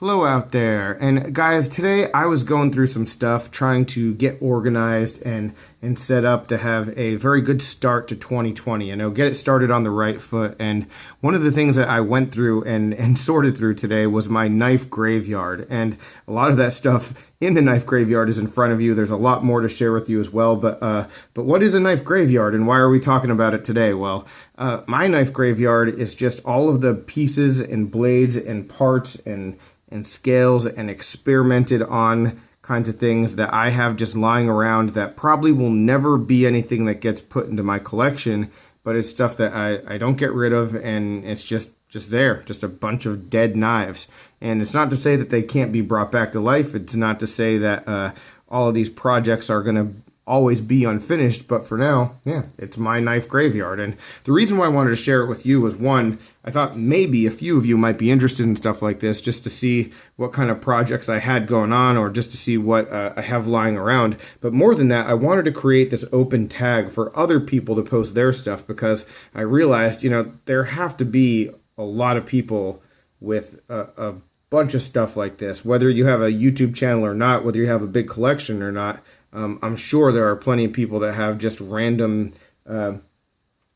Hello out there. And guys, today I was going through some stuff trying to get organized and set up to have a very good start to 2020. Get it started on the right foot. And one of the things that I went through and sorted through today was my knife graveyard. And a lot of that stuff in the knife graveyard is in front of you. There's a lot more to share with you as well. But what is a knife graveyard and why are we talking about it today? Well, my knife graveyard is just all of the pieces and blades and parts and scales and experimented on kinds of things that I have just lying around that probably will never be anything that gets put into my collection, but it's stuff that I don't get rid of, and it's just there, just a bunch of dead knives. And it's not to say that they can't be brought back to life. It's not to say that all of these projects are going to always be unfinished, but for now, yeah, it's my knife graveyard. And the reason why I wanted to share it with you was, one, I thought maybe a few of you might be interested in stuff like this, just to see what kind of projects I had going on, or just to see what I have lying around. But more than that, I wanted to create this open tag for other people to post their stuff, because I realized, there have to be a lot of people with a bunch of stuff like this, whether you have a YouTube channel or not, whether you have a big collection or not. I'm sure there are plenty of people that have just random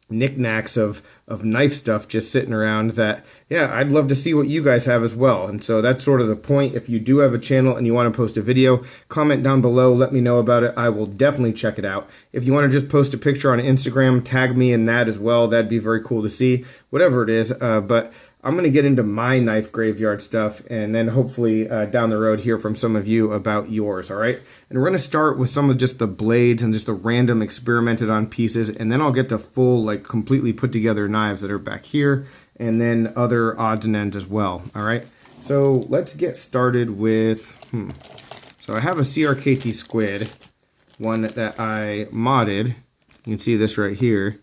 knickknacks of knife stuff just sitting around that, yeah, I'd love to see what you guys have as well. And so that's sort of the point. If you do have a channel and you want to post a video, comment down below, let me know about it. I will definitely check it out. If you want to just post a picture on Instagram, tag me in that as well. That'd be very cool to see, whatever it is. But I'm going to get into my knife graveyard stuff, and then hopefully down the road hear from some of you about yours, all right? And we're going to start with some of just the blades and just the random experimented on pieces, and then I'll get to full, completely put together knives that are back here, and then other odds and ends as well, all right? So let's get started with, So I have a CRKT squid, one that I modded. You can see this right here.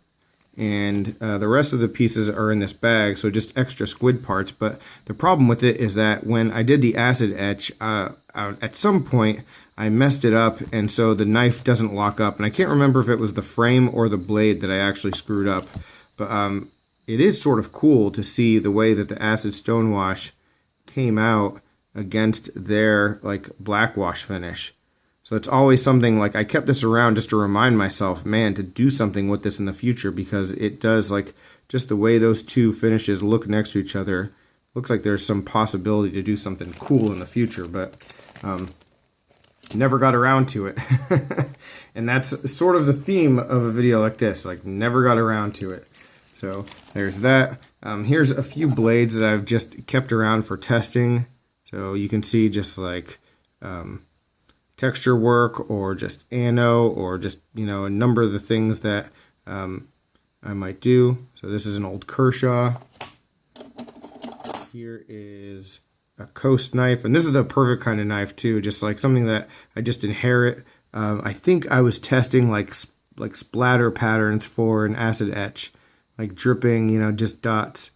And the rest of the pieces are in this bag, so just extra squid parts. But the problem with it is that when I did the acid etch, at some point I messed it up, and so the knife doesn't lock up. And I can't remember if it was the frame or the blade that I actually screwed up. But it is sort of cool to see the way that the acid stonewash came out against their black wash finish. So it's always something, I kept this around just to remind myself, man, to do something with this in the future, because it does, just the way those two finishes look next to each other, looks like there's some possibility to do something cool in the future, but never got around to it. And that's sort of the theme of a video like this, never got around to it. So there's that. Here's a few blades that I've just kept around for testing. So you can see just texture work, or just ano, or just, a number of the things that I might do. So this is an old Kershaw. Here is a Coast knife, and this is the perfect kind of knife too, just something that I just inherit. I think I was testing like splatter patterns for an acid etch, dripping, just dots.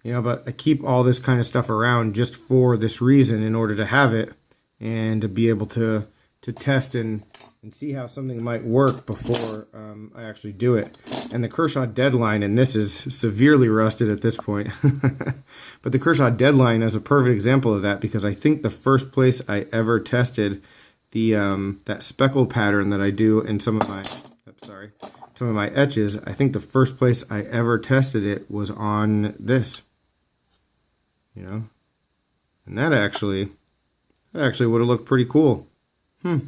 But I keep all this kind of stuff around just for this reason, in order to have it and to be able to test and see how something might work before I actually do it. And the Kershaw Deadline, and this is severely rusted at this point, but the Kershaw Deadline is a perfect example of that, because I think the first place I ever tested the that speckle pattern that I do in some of my etches, I think the first place I ever tested it was on this. And that actually would have looked pretty cool. All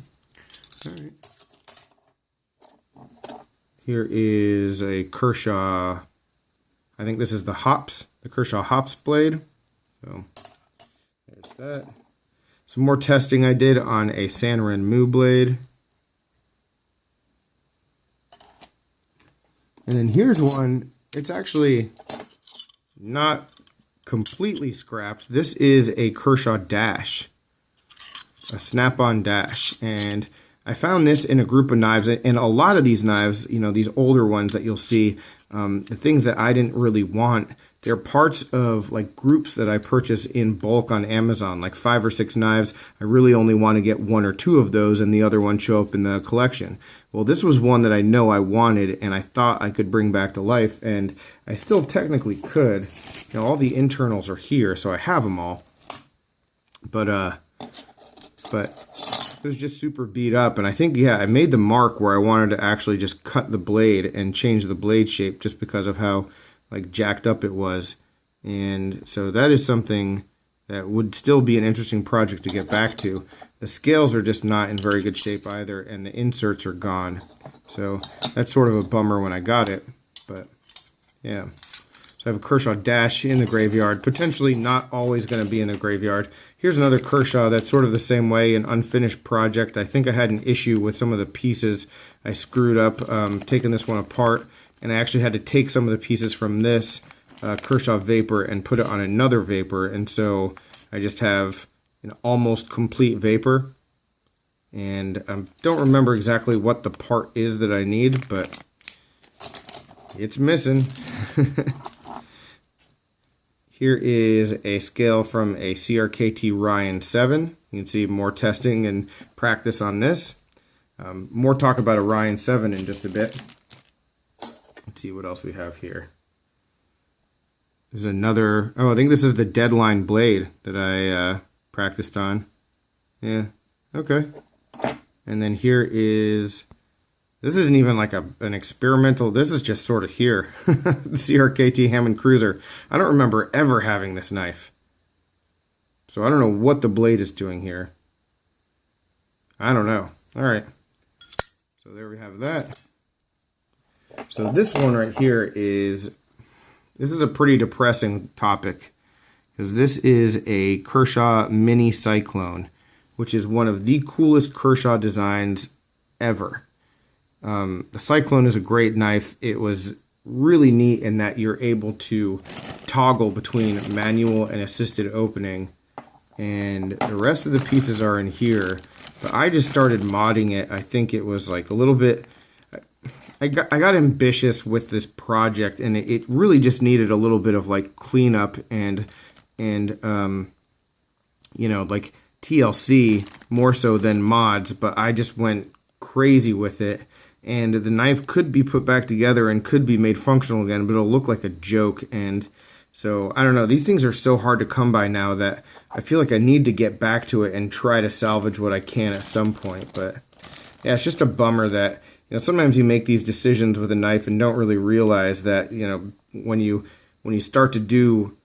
right. Here is a Kershaw, I think this is the Kershaw Hops blade. So there's that. Some more testing I did on a Sanren Mu blade. And then here's one, it's actually not completely scrapped. This is a Kershaw Dash, a snap-on dash, and I found this in a group of knives. And a lot of these knives, these older ones that you'll see, the things that I didn't really want they're parts of like groups that I purchase in bulk on Amazon, like 5 or 6 knives. I really only want to get 1 or 2 of those and the other one show up in the collection. Well, this was one that I know I wanted and I thought I could bring back to life, and I still technically could. You know, all the internals are here, so I have them all. But it was just super beat up, and I think, yeah, I made the mark where I wanted to actually just cut the blade and change the blade shape just because of how like jacked up it was. And so that is something that would still be an interesting project to get back to. The scales are just not in very good shape either, and the inserts are gone. So that's sort of a bummer when I got it, but yeah. So I have a Kershaw Dash in the graveyard, potentially not always going to be in the graveyard. Here's another Kershaw that's sort of the same way, an unfinished project. I think I had an issue with some of the pieces. I screwed up taking this one apart, and I actually had to take some of the pieces from this Kershaw Vapor and put it on another Vapor, and so I just have an almost complete Vapor, and I don't remember exactly what the part is that I need, but it's missing. Here is a scale from a CRKT Ryan 7. You can see more testing and practice on this. More talk about a Ryan 7 in just a bit. Let's see what else we have here. There's another, oh, I think this is the Deadline blade that I practiced on. Yeah, okay. And then here is, this isn't even like an experimental, this is just sort of here. The CRKT Hammond Cruiser. I don't remember ever having this knife. So I don't know what the blade is doing here. I don't know. All right. So there we have that. So this one right here is, this is a pretty depressing topic, because this is a Kershaw Mini Cyclone, which is one of the coolest Kershaw designs ever. The Cyclone is a great knife. It was really neat in that you're able to toggle between manual and assisted opening, and the rest of the pieces are in here. But I just started modding it. I think it was like a little bit, I got ambitious with this project, and it really just needed a little bit of like cleanup and you know, like TLC more so than mods. But I just went crazy with it, and the knife could be put back together and could be made functional again, but it'll look like a joke. And so I don't know, these things are so hard to come by now that I feel like I need to get back to it and try to salvage what I can at some point. But yeah, it's just a bummer that, you know, sometimes you make these decisions with a knife and don't really realize that, you know, when you start to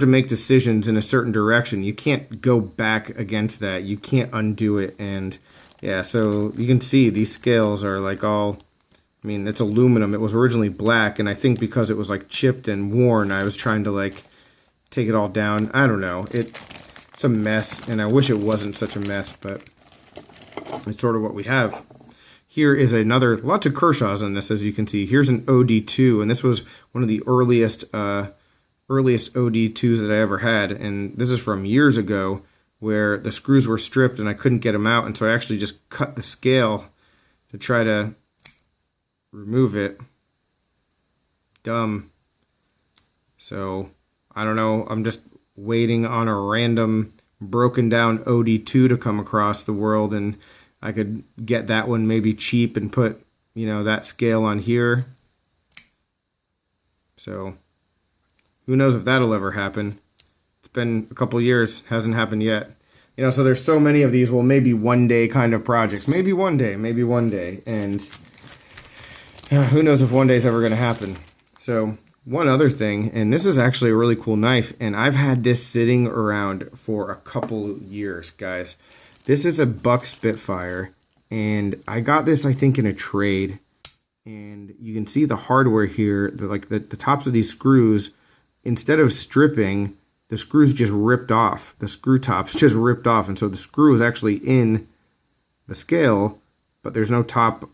make decisions in a certain direction, you can't go back against that. You can't undo it. And yeah, so you can see these scales are like all, I mean, it's aluminum. It was originally black, and I think because it was like chipped and worn, I was trying to like take it all down. I don't know. It's a mess, and I wish it wasn't such a mess, but it's sort of what we have. Here is another, lots of Kershaws on this, as you can see. Here's an OD2, and this was one of the earliest OD2s that I ever had, and this is from years ago where the screws were stripped and I couldn't get them out, and so I actually just cut the scale to try to remove it. Dumb. So, I don't know, I'm just waiting on a random broken down OD2 to come across the world, and I could get that one maybe cheap and put, you know, that scale on here. So, who knows if that'll ever happen. It's been a couple years, hasn't happened yet. You know, so there's so many of these, well, maybe one day kind of projects. Maybe one day. And who knows if one day is ever going to happen. So, one other thing, and this is actually a really cool knife, and I've had this sitting around for a couple years, guys. This is a Buck Spitfire, and I got this, I think, in a trade. And you can see the hardware here, the tops of these screws, instead of stripping, the screws just ripped off. The screw tops just ripped off, and so the screw is actually in the scale, but there's no top,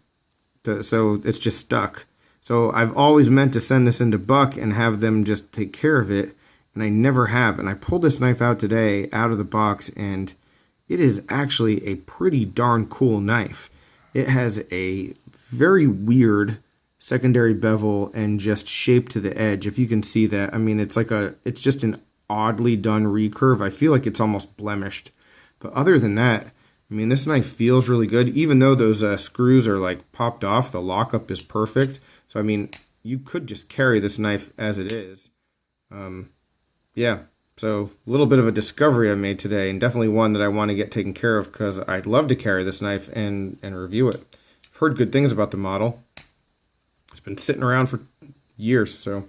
so it's just stuck. So I've always meant to send this into Buck and have them just take care of it, and I never have. And I pulled this knife out today, out of the box, and it is actually a pretty darn cool knife. It has a very weird secondary bevel and just shape to the edge. If you can see that, I mean, it's just an oddly done recurve. I feel like it's almost blemished. But other than that, I mean, this knife feels really good. Even though those screws are like popped off, the lockup is perfect. So, I mean, you could just carry this knife as it is. Yeah, so a little bit of a discovery I made today, and definitely one that I want to get taken care of because I'd love to carry this knife and review it. I've heard good things about the model. It's been sitting around for years, so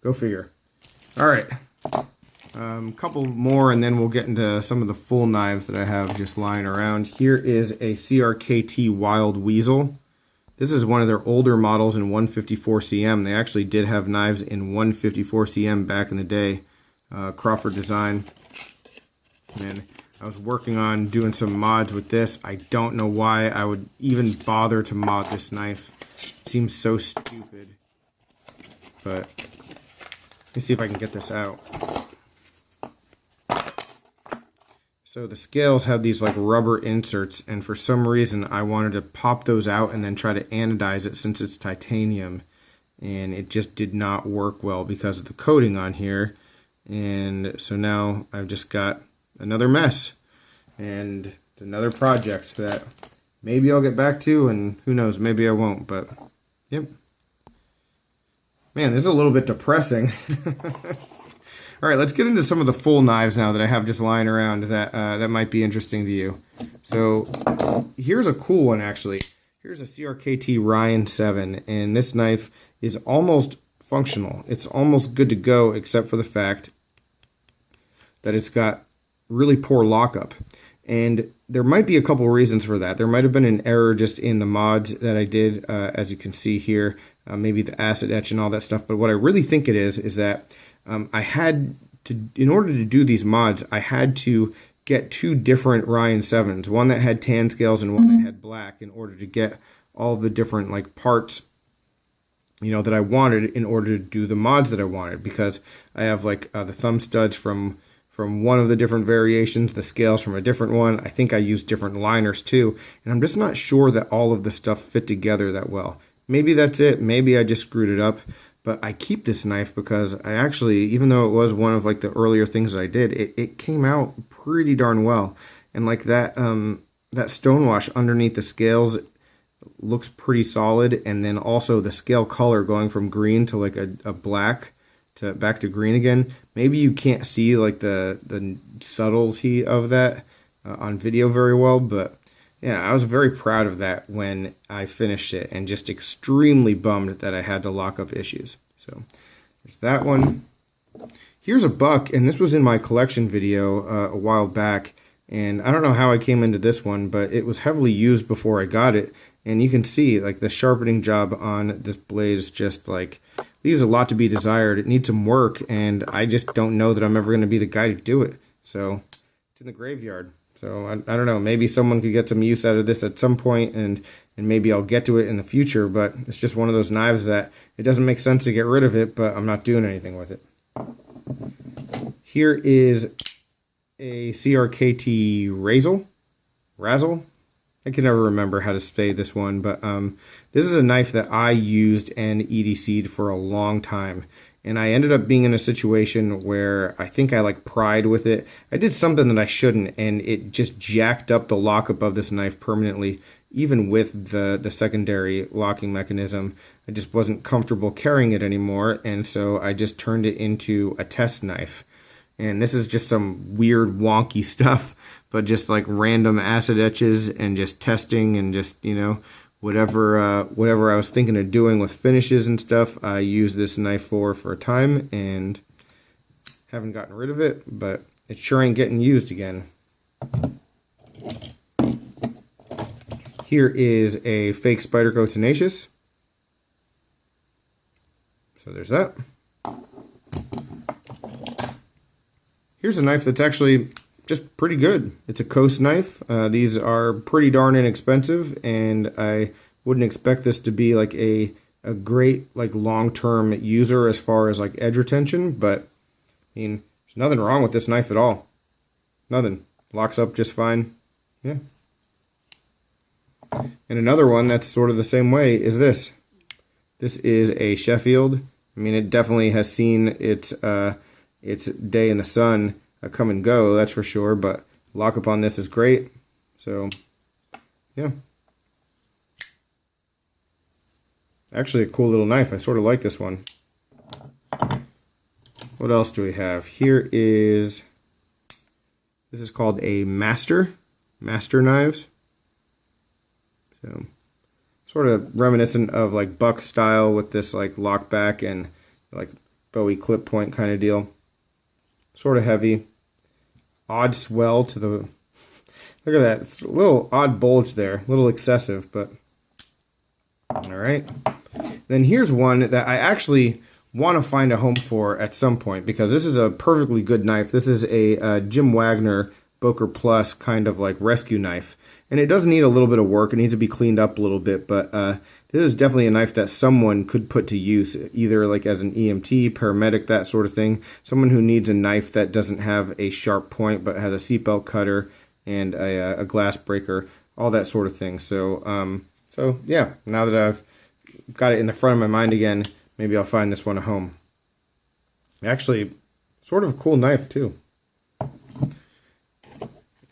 go figure. All right, a couple more, and then we'll get into some of the full knives that I have just lying around. Here is a CRKT Wild Weasel. This is one of their older models in 154 cm. They actually did have knives in 154 cm back in the day. Crawford design. And I was working on doing some mods with this. I don't know why I would even bother to mod this knife. It seems so stupid. But let me see if I can get this out. So the scales have these like rubber inserts, and for some reason I wanted to pop those out and then try to anodize it since it's titanium, and it just did not work well because of the coating on here. And so now I've just got another mess, and it's another project that maybe I'll get back to, and who knows, maybe I won't. But yep, man, this is a little bit depressing. All right, let's get into some of the full knives now that I have just lying around that that might be interesting to you. So here's a cool one, actually. Here's a CRKT Ryan 7, and this knife is almost functional. It's almost good to go, except for the fact that it's got really poor lockup. And there might be a couple reasons for that. There might have been an error just in the mods that I did, as you can see here, maybe the acid etch and all that stuff. But what I really think it is that I had to, in order to do these mods, I had to get two different Ryan 7s, one that had tan scales and one that had black, in order to get all the different like parts, you know, that I wanted in order to do the mods that I wanted. Because I have like the thumb studs from one of the different variations, the scales from a different one. I think I used different liners too, and I'm just not sure that all of the stuff fit together that well. Maybe that's it. Maybe I just screwed it up. But I keep this knife because I actually, even though it was one of like the earlier things that I did, it came out pretty darn well. And like that that stonewash underneath the scales looks pretty solid. And then also the scale color going from green to like a black to back to green again. Maybe you can't see like the subtlety of that on video very well, but yeah, I was very proud of that when I finished it, and just extremely bummed that I had the lockup issues. So there's that one. Here's a buck, and this was in my collection video a while back, and I don't know how I came into this one, but it was heavily used before I got it, and you can see like the sharpening job on this blade is just like leaves a lot to be desired. It needs some work, and I just don't know that I'm ever going to be the guy to do it. So it's in the graveyard. So I don't know, maybe someone could get some use out of this at some point, and maybe I'll get to it in the future, but it's just one of those knives that it doesn't make sense to get rid of it, but I'm not doing anything with it. Here is a CRKT Razzle. I can never remember how to say this one, but this is a knife that I used and EDC'd for a long time. And I ended up being in a situation where I think I like pried with it. I did something that I shouldn't, and it just jacked up the lockup of this knife permanently, even with the secondary locking mechanism. I just wasn't comfortable carrying it anymore, and so I just turned it into a test knife. And this is just some weird wonky stuff, but just like random acid etches and just testing and just, you know, whatever I was thinking of doing with finishes and stuff, I used this knife for a time, and haven't gotten rid of it, but it sure ain't getting used again. Here is a fake Spyderco Tenacious. So there's that. Here's a knife that's actually just pretty good. It's a Coast knife. These are pretty darn inexpensive, and I wouldn't expect this to be like a great like long-term user as far as like edge retention, but I mean, there's nothing wrong with this knife at all. Nothing. Locks up just fine. Yeah. And another one that's sort of the same way is this. This is a Sheffield. I mean, it definitely has seen its day in the sun come and go, that's for sure, but lockup on this is great. So, yeah. Actually, a cool little knife. I sort of like this one. What else do we have? Here is, this is called a Master knives. So, sort of reminiscent of like buck style with this like lockback and like Bowie clip point kind of deal. Sort of heavy. Odd swell to the, look at that, it's a little odd bulge there, a little excessive, but all right. Then here's one that I actually want to find a home for at some point, because this is a perfectly good knife. This is a Jim Wagner Boker Plus kind of like rescue knife. And it does need a little bit of work. It needs to be cleaned up a little bit, but this is definitely a knife that someone could put to use, either like as an EMT, paramedic, that sort of thing. Someone who needs a knife that doesn't have a sharp point, but has a seatbelt cutter and a glass breaker, all that sort of thing. So, so yeah, now that I've got it in the front of my mind again, maybe I'll find this one a home. Actually, sort of a cool knife too.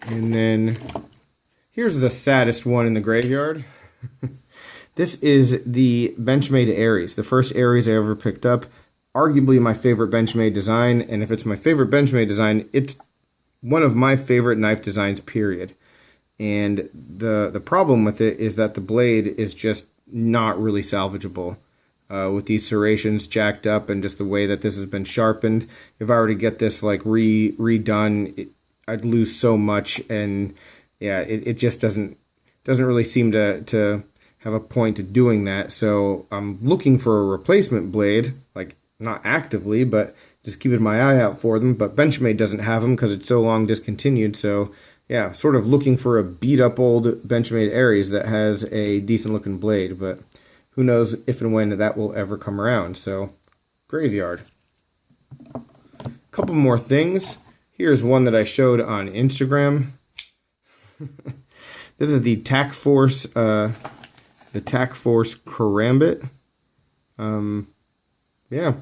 And then here's the saddest one in the graveyard. This is the Benchmade Aries, the first Aries I ever picked up. Arguably my favorite Benchmade design, and if it's my favorite Benchmade design, it's one of my favorite knife designs, period. And the problem with it is that the blade is just not really salvageable. With these serrations jacked up and just the way that this has been sharpened, if I were to get this like redone, I'd lose so much, and yeah, it just doesn't really seem to have a point to doing that. So I'm looking for a replacement blade, like not actively, but just keeping my eye out for them. But Benchmade doesn't have them because it's so long discontinued. So yeah, sort of looking for a beat up old Benchmade Aries that has a decent looking blade, but who knows if and when that will ever come around. So graveyard. A couple more things. Here's one that I showed on Instagram. This is the Tac Force Karambit. Yeah,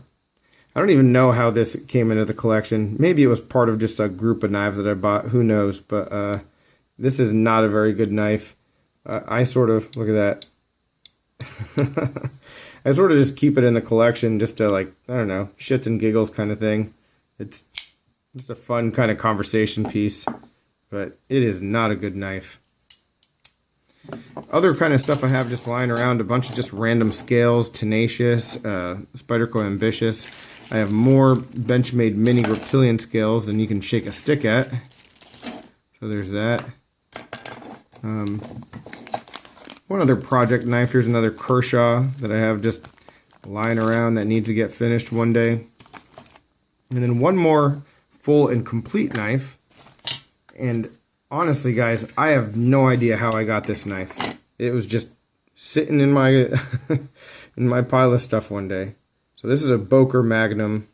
I don't even know how this came into the collection. Maybe it was part of just a group of knives that I bought. Who knows? But this is not a very good knife. I sort of, look at that. I sort of just keep it in the collection just to, like, I don't know, shits and giggles kind of thing. It's just a fun kind of conversation piece, but it is not a good knife. Other kind of stuff I have just lying around, a bunch of just random scales, Tenacious, Spyderco Ambitious. I have more Benchmade mini reptilian scales than you can shake a stick at. So there's that. One other project knife. Here's another Kershaw that I have just lying around that needs to get finished one day. And then one more full and complete knife. And honestly, guys, I have no idea how I got this knife. It was just sitting in my in my pile of stuff one day. So this is a Boker Magnum.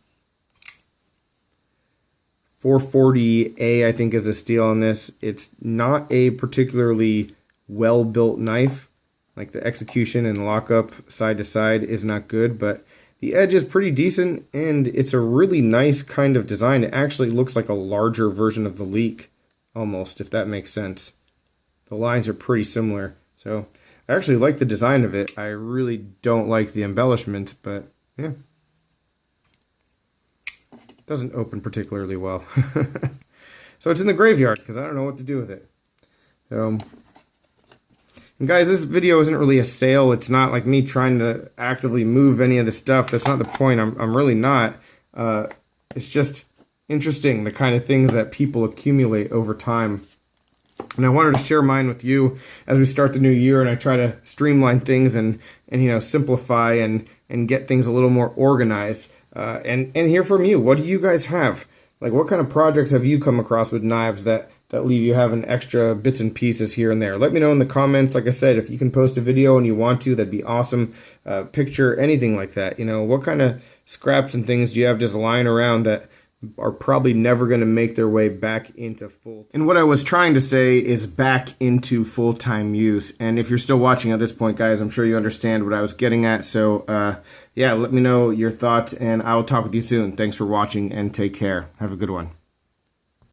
440A, I think, is a steel on this. It's not a particularly well-built knife. Like, the execution and lockup side to side is not good, but the edge is pretty decent, and it's a really nice kind of design. It actually looks like a larger version of the Leek, almost, if that makes sense. The lines are pretty similar. So I actually like the design of it. I really don't like the embellishments, but yeah. It doesn't open particularly well. So it's in the graveyard because I don't know what to do with it. So, and guys, this video isn't really a sale. It's not like me trying to actively move any of the stuff. That's not the point. I'm really not. It's just interesting, the kind of things that people accumulate over time. And I wanted to share mine with you as we start the new year, and I try to streamline things and you know, simplify and get things a little more organized. And hear from you. What do you guys have? Like, what kind of projects have you come across with knives that leave you having extra bits and pieces here and there? Let me know in the comments. Like I said, if you can post a video and you want to, that'd be awesome. Picture, anything like that. You know, what kind of scraps and things do you have just lying around that are probably never going to make their way back into full. And what I was trying to say is back into full-time use. And if you're still watching at this point, guys, I'm sure you understand what I was getting at. So yeah, let me know your thoughts, and I'll talk with you soon. Thanks for watching, and take care. Have a good one.